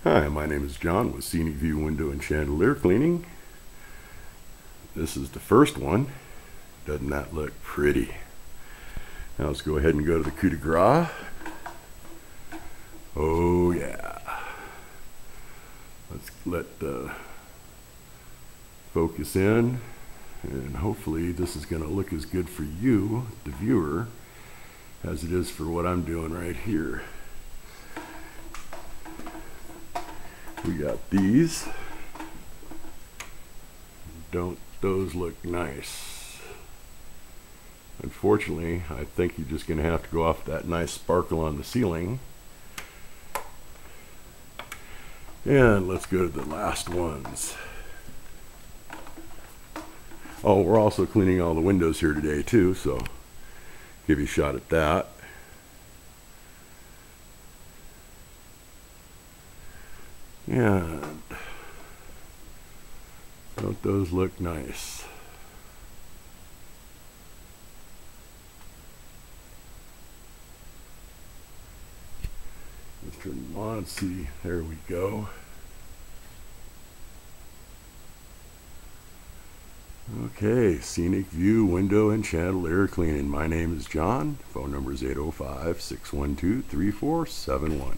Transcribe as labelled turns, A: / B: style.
A: Hi, my name is John with Scenic View Window and Chandelier Cleaning. This is the first one. Doesn't that look pretty? Now let's go ahead and go to the coup de grace. Oh yeah. Let's let the focus in, and hopefully this is going to look as good for you, the viewer, as it is for what I'm doing right here. We got these. Don't those look nice? Unfortunately, I think you're just going to have to go off that nice sparkle on the ceiling. And let's go to the last ones. Oh, we're also cleaning all the windows here today too, so give you a shot at that. And don't those look nice? Let's turn them on, see, there we go. Okay, Scenic View Window and Chandelier Cleaning. My name is John. Phone number is 805-612-3471.